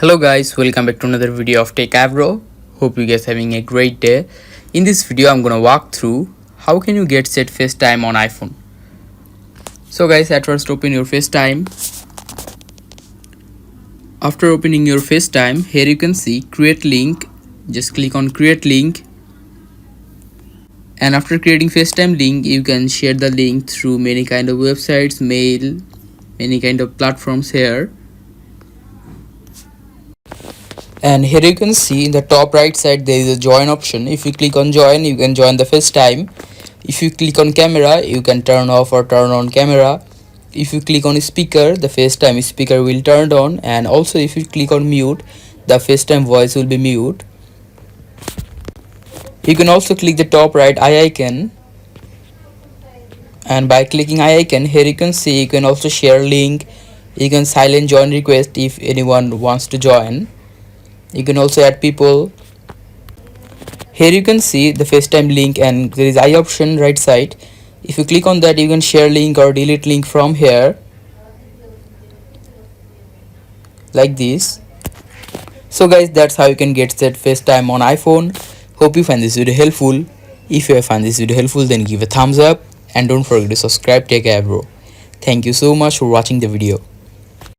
Hello guys, welcome back to another video of Techavro. Hope you guys having a great day. In this video I'm gonna walk through how can you get set FaceTime on iPhone. So guys, at first open your FaceTime. After opening your FaceTime, here you can see create link. Just click on create link. And after creating FaceTime link, you can share the link through many kind of websites, mail, many kind of platforms here. And here you can see in the top right side there is a join option. If you click on join, you can join the FaceTime. If you click on camera, you can turn off or turn on camera. If you click on speaker, the FaceTime speaker will turn on, and also if you click on mute, the FaceTime voice will be mute. You can also click the top right eye icon, and by clicking eye icon, here you can see you can also share link. You can silent join request if anyone wants to join. You can also add people. Here you can see the FaceTime link, and there is eye option right side. If you click on that, you can share link or delete link from here like this. So guys, that's how you can get set FaceTime on iPhone. Hope you find this video helpful. If you have found this video helpful, then give a thumbs up and don't forget to subscribe Techavro. Thank you so much for watching the video.